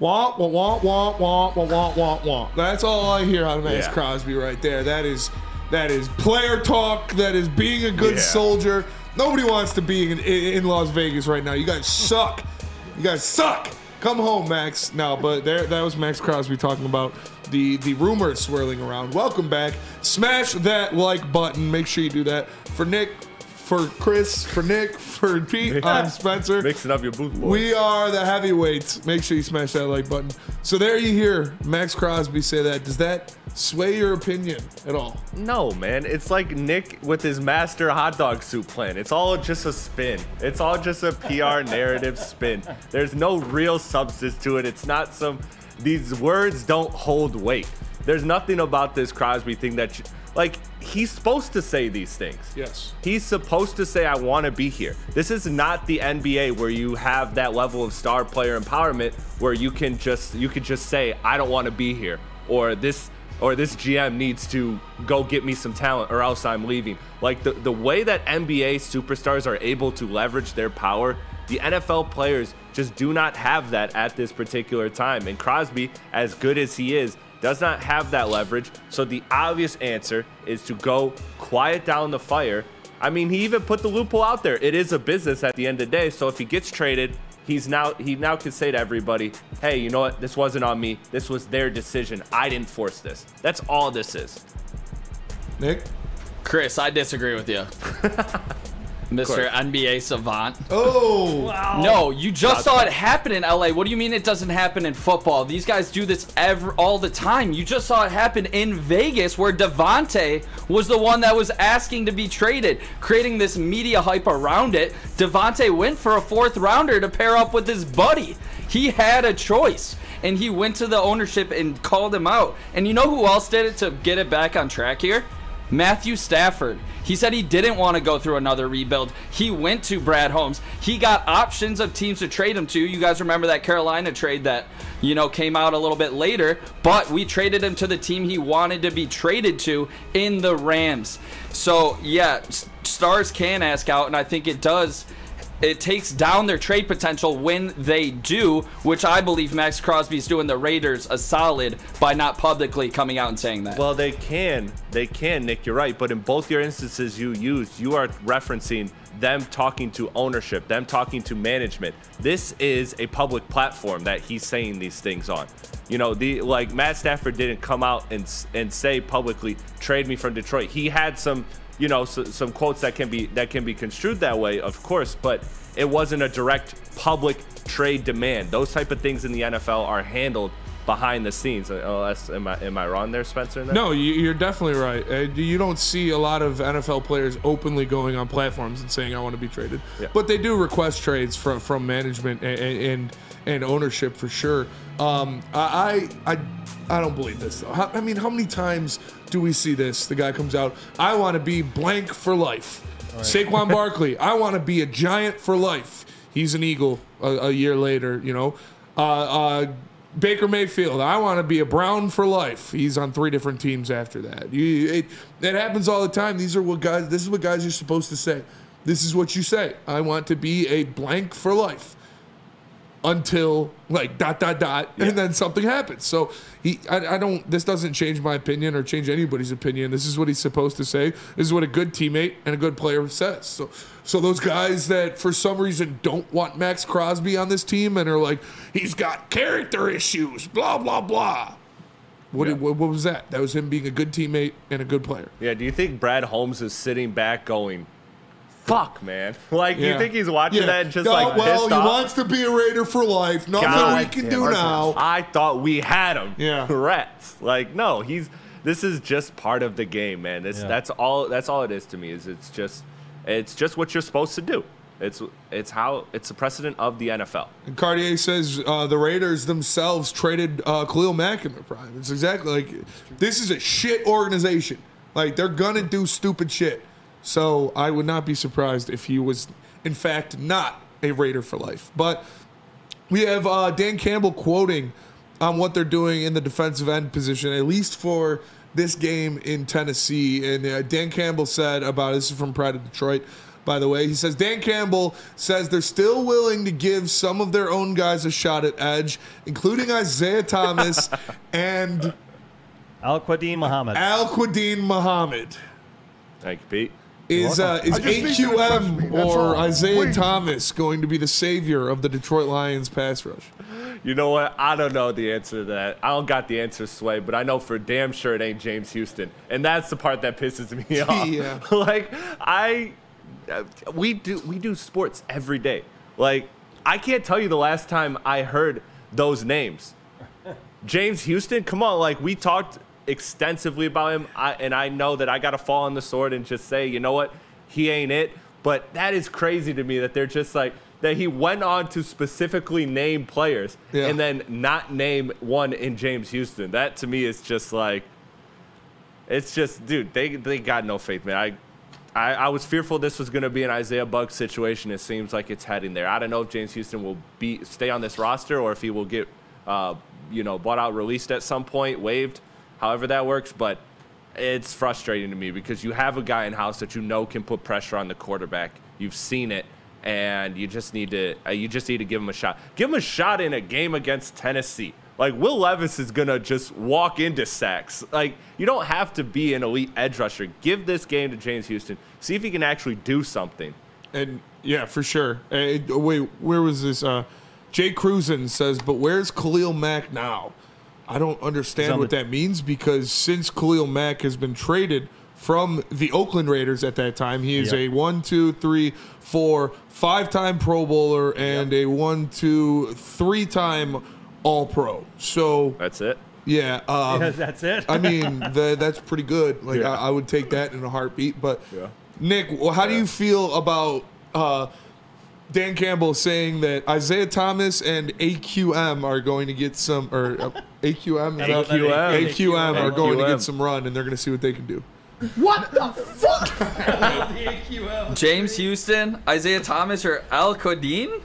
Wah, wah, wah, wah, wah, wah, wah, wah, wah. That's all I hear out of Maxx Crosby right there. That is player talk. That is being a good soldier. Nobody wants to be in Las Vegas right now. You guys suck. You guys suck. Come home, Max. No, but that was Maxx Crosby talking about the rumors swirling around. Welcome back. Smash that like button. Make sure you do that. For Nick, for Chris, for Nick, for Pete, I'm Spencer. Mixing up your booth boys. We are the heavyweights. Make sure you smash that like button. So there you hear Maxx Crosby say that. Does that sway your opinion at all? No, man. It's like Nick with his master hot dog soup plan. It's all just a spin. It's all just a PR narrative spin. There's no real substance to it. It's not some... These words don't hold weight. There's nothing about this Crosby thing that... Like, he's supposed to say these things. Yes. He's supposed to say, I want to be here. This is not the NBA where you have that level of star player empowerment where you can just say, I don't want to be here, or this GM needs to go get me some talent or else I'm leaving. Like the way that NBA superstars are able to leverage their power, the NFL players just do not have that at this particular time. And Crosby, as good as he is, does not have that leverage. So the obvious answer is to go quiet down the fire. I mean, he even put the loophole out there. It is a business at the end of the day. So if he gets traded, he now can say to everybody, hey, you know what? This wasn't on me. This was their decision. I didn't force this. That's all this is. Nick? Chris, I disagree with you. Mr. NBA savant. Oh, wow. No, you just saw it happen in LA. What do you mean it doesn't happen in football? These guys do this all the time. You just saw it happen in Vegas where Devontae was the one that was asking to be traded, creating this media hype around it. Devontae went for a 4th rounder to pair up with his buddy. He had a choice, and he went to the ownership and called him out. And you know who else did it to get it back on track here? Matthew Stafford. He said he didn't want to go through another rebuild. He went to Brad Holmes. He got options of teams to trade him to. You guys remember that Carolina trade that, you know, came out a little bit later, but we traded him to the team he wanted to be traded to in the Rams. So, yeah, stars can ask out, and I think it does. It takes down their trade potential when they do, which I believe Maxx Crosby is doing the Raiders a solid by not publicly coming out and saying that. Well, they can, Nick, you're right. But in both your instances you are referencing them talking to ownership, them talking to management. This is a public platform that he's saying these things on. You know, like Matt Stafford didn't come out and say publicly, trade me from Detroit. He had some, you know, some quotes that can be construed that way, of course, but it wasn't a direct public trade demand. Those type of things in the NFL are handled behind the scenes. Am I wrong there, Spencer? No, you're definitely right. You don't see a lot of NFL players openly going on platforms and saying I want to be traded, but they do request trades from management and ownership for sure. I don't believe this though. I mean, how many times do we see this? The guy comes out, I want to be blank for life. Right. Saquon Barkley, I want to be a Giant for life. He's an Eagle a year later, you know. Baker Mayfield, I want to be a Brown for life. He's on 3 different teams after that. It happens all the time. This is what guys are supposed to say. This is what you say. I want to be a blank for life. Until like ... and then something happens. So I don't. This doesn't change my opinion or change anybody's opinion. This is what he's supposed to say. This is what a good teammate and a good player says. So those guys that for some reason don't want Maxx Crosby on this team and are like, he's got character issues, blah blah blah. What was that? That was him being a good teammate and a good player. Yeah. Do you think Brad Holmes is sitting back going, fuck, man? Like, you think he's watching that and just like pissed he off? wants to be a Raider for life. Nothing we can do now. I thought we had him. Yeah. Rats. Like, no, this is just part of the game, man. That's all it is to me. It's just what you're supposed to do. It's the precedent of the NFL. And Cartier says the Raiders themselves traded Khalil Mack in their prime. It's exactly like, this is a shit organization. Like, they're gonna do stupid shit. So I would not be surprised if he was, in fact, not a Raider for life. But we have Dan Campbell quoting on what they're doing in the defensive end position, at least for this game in Tennessee. And Dan Campbell said about, this is from Pride of Detroit, by the way. He says, Dan Campbell says they're still willing to give some of their own guys a shot at edge, including Isaiah Thomas and Al-Quadin Muhammad. Thank you, Pete. Is AQM or Isaiah Thomas going to be the savior of the Detroit Lions pass rush? You know what? I don't know the answer to that. I don't got the answer, Sway, but I know for damn sure it ain't James Houston. And that's the part that pisses me off. Yeah. Like, we do sports every day. Like, I can't tell you the last time I heard those names. James Houston, come on, like, we talked extensively about him, and I know that I got to fall on the sword and just say, you know what? He ain't it. But that is crazy to me that they're just like, that he went on to specifically name players and then not name one in James Houston. That to me is just like, it's just, dude, they got no faith, man. I was fearful this was going to be an Isaiah Buggs situation. It seems like it's heading there. I don't know if James Houston will stay on this roster or if he will get, bought out, released at some point, waived, however that works. But it's frustrating to me because you have a guy in-house that you know can put pressure on the quarterback. You've seen it. And you just need to give him a shot. Give him a shot in a game against Tennessee. Like, Will Levis is going to just walk into sacks. Like, you don't have to be an elite edge rusher. Give this game to James Houston. See if he can actually do something. And, yeah, for sure. Wait, where was this? Jay Cruzen says, but where's Khalil Mack now? I don't understand what that means because since Khalil Mack has been traded from the Oakland Raiders at that time, he is a 5-time Pro Bowler and a 3-time All-Pro. So that's it. Yeah, that's it. I mean, that's pretty good. Like I would take that in a heartbeat. But Nick, how do you feel about Dan Campbell saying that Isaiah Thomas and AQM are going to get some, or AQM are going to get some run, and they're going to see what they can do? What the fuck? James Houston, Isaiah Thomas, or Al-Quadin?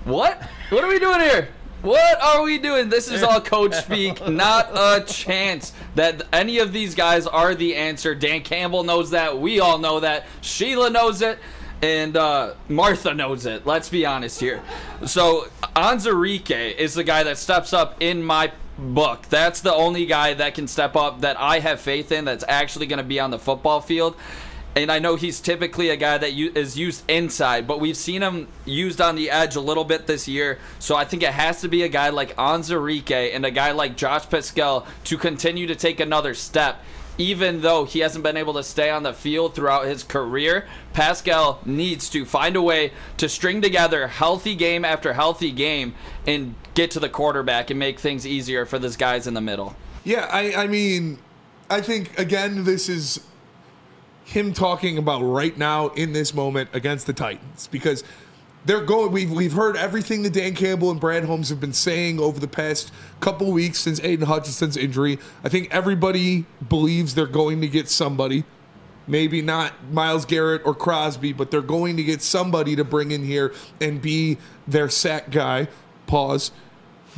What? What are we doing here? What are we doing? This is all coach speak. Not a chance that any of these guys are the answer. Dan Campbell knows that. We all know that. Sheila knows it. And Martha knows it. Let's be honest here. So Onwuzurike is the guy that steps up in my book. That's the only guy that can step up that I have faith in that's actually going to be on the football field. And I know he's typically a guy that is used inside, but we've seen him used on the edge a little bit this year. So I think it has to be a guy like Onwuzurike and a guy like Josh Paschal to continue to take another step. Even though he hasn't been able to stay on the field throughout his career, Paschal needs to find a way to string together healthy game after healthy game and get to the quarterback and make things easier for those guys in the middle. Yeah, I mean, I think, again, this is him talking about right now in this moment against the Titans because they're going. We've heard everything that Dan Campbell and Brad Holmes have been saying over the past couple weeks since Aiden Hutchinson's injury. I think everybody believes they're going to get somebody, maybe not Myles Garrett or Crosby, but they're going to get somebody to bring in here and be their sack guy. Pause.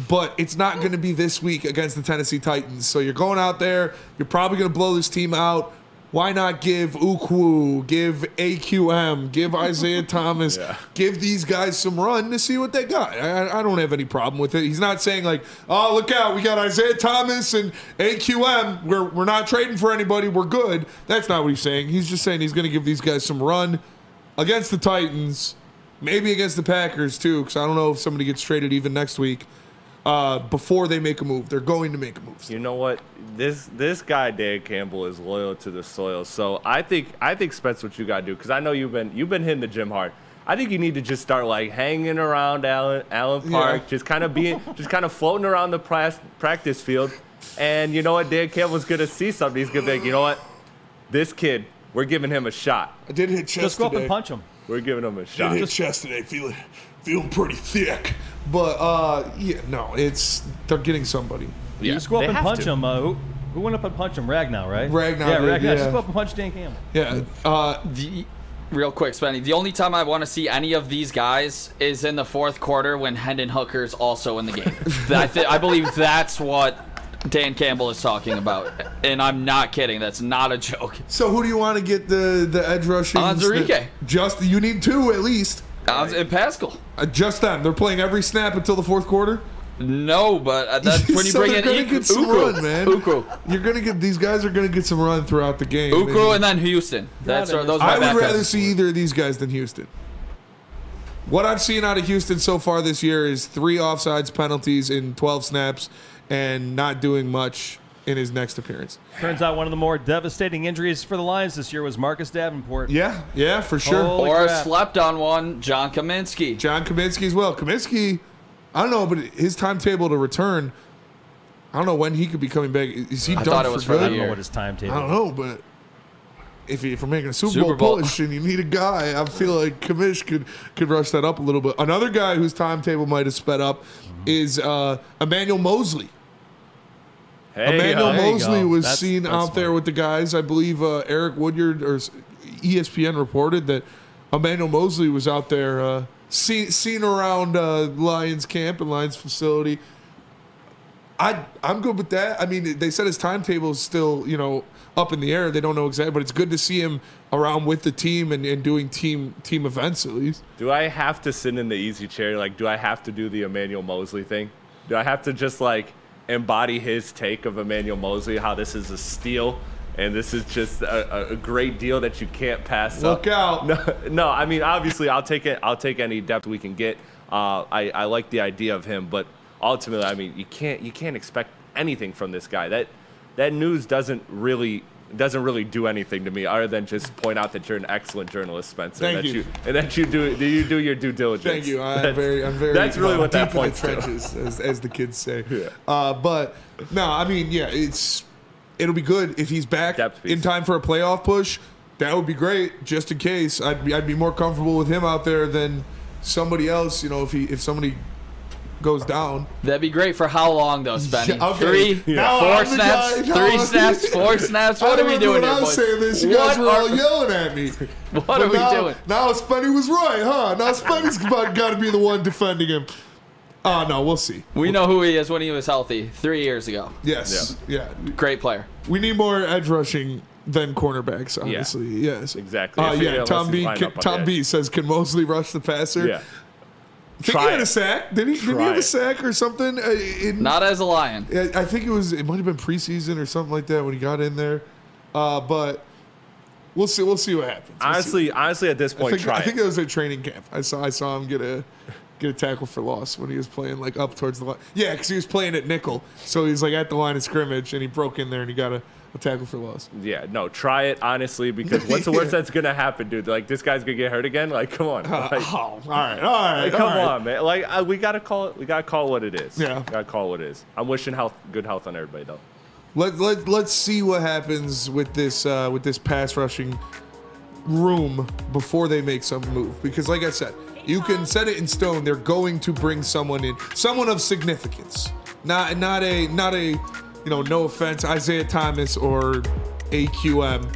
But it's not going to be this week against the Tennessee Titans. So you're going out there. You're probably going to blow this team out. Why not give Ukwu, give AQM, give Isaiah Thomas, give these guys some run to see what they got? I don't have any problem with it. He's not saying like, oh, look out, we got Isaiah Thomas and AQM. We're not trading for anybody. We're good. That's not what he's saying. He's just saying he's going to give these guys some run against the Titans, maybe against the Packers too, because I don't know if somebody gets traded even next week. Before they make a move. They're going to make a move. You know what? This guy Dan Campbell is loyal to the soil. So I think Spence, what you gotta do, because I know you've been hitting the gym hard. I think you need to just start like hanging around Allen Park, just kind of floating around the practice field. And you know what? Dan Campbell's gonna see something. He's gonna be like, you know what? This kid, we're giving him a shot. I did hit chest Just go up today. and punch him. We're giving him a shot. I did hit chest today. Feeling pretty thick. But they're getting somebody. Yeah, just go up and punch him. Who went up and punched him? Ragnow, right? Ragnow. Yeah, Ragnow. Yeah. Just go up and punch Dan Campbell. Yeah. Real quick, Spenny. The only time I want to see any of these guys is in the fourth quarter when Hendon Hooker's also in the game. I believe that's what Dan Campbell is talking about, and I'm not kidding. That's not a joke. So who do you want to get the edge rushing? Onwuzurike. Just you need 2 at least. And Pascal. Just them. They're playing every snap until the 4th quarter. No, but that's when you So bring they're in gonna get some run, man. Ukru. You're gonna get these guys are gonna get some run throughout the game. Ukru and then Houston. Those are my I would backups. rather see either of these guys than Houston. What I've seen out of Houston so far this year is 3 offsides penalties in 12 snaps and not doing much in his next appearance. Turns out one of the more devastating injuries for the Lions this year was Marcus Davenport. Yeah, for sure. Holy Or crap. slept on one, John Kaminsky. John Kaminsky as well. Kaminsky, I don't know, but his timetable to return, I don't know when he could be coming back. Is he done thought it for was for good? the I don't know year. what his timetable I don't know, but if we're making a Super Super Bowl Bowl. push and you need a guy, I feel like Kamish could rush that up a little bit. Another guy whose timetable might have sped up is Emmanuel Mosley. Emmanuel Mosley was seen out there with the guys. I believe Eric Woodward or ESPN reported that Emmanuel Mosley was out there seen around Lions camp and Lions facility. I'm good with that. I mean, they said his timetable is still, up in the air. They don't know exactly, but it's good to see him around with the team and doing team events at least. Do I have to sit in the easy chair? Like, do I have to do the Emmanuel Mosley thing? Do I have to just embody his take of Emmanuel Mosley, how this is a steal and this is just a great deal that you can't pass up? Look out. No, I mean, obviously I'll take it. I'll take any depth we can get. I like the idea of him, but ultimately, I mean, you can't expect anything from this guy. That news doesn't really do anything to me other than just point out that you're an excellent journalist, Spencer. Thank you. And that you do your due diligence. Thank you. I'm very. That's really what that deep in the points to. trenches, as the kids say. Yeah. But no, I mean, yeah, it'll be good if he's back in time for a playoff push. That would be great. Just in case, I'd be more comfortable with him out there than somebody else. If somebody goes down. That'd be great for how long though, Spenny? Yeah, okay. 3, Now 4 I'm the snaps, guy. 3 snaps, 4 snaps. What are we doing here, I was boys? saying this. You guys were all yelling at me. What are we doing? Now Spenny was right, huh? Now Spenny's got to be the one defending him. Oh, no, we'll see. We know who he is when he was healthy 3 years ago. Yes. Yeah. Great player. We need more edge rushing than cornerbacks, honestly. Yeah. Yes. Exactly. Tom B says, can Mosley rush the passer? Yeah. I think he had a sack. Did he have a sack or something? Not as a Lion. I think it might have been preseason or something like that when he got in there. But we'll see what happens. Honestly, at this point, I think it was at training camp. I saw him get a tackle for loss when he was playing up towards the line. Yeah, because he was playing at nickel, so he was at the line of scrimmage and he broke in there and he got a tackle for loss. Yeah, no, try it honestly, because what's the worst that's gonna happen, dude? This guy's gonna get hurt again. Come on. All right. Come on, man. We gotta call it. We gotta call it what it is. Yeah, gotta call it what it is. I'm wishing good health on everybody though. Let's see what happens with this pass rushing room before they make some move, because like I said, you can set it in stone. They're going to bring someone in, someone of significance, not a no offense, Isaiah Thomas or AQM.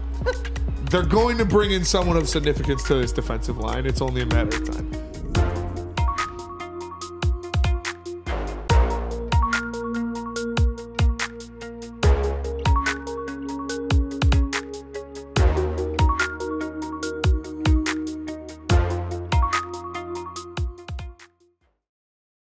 They're going to bring in someone of significance to this defensive line. It's only a matter of time.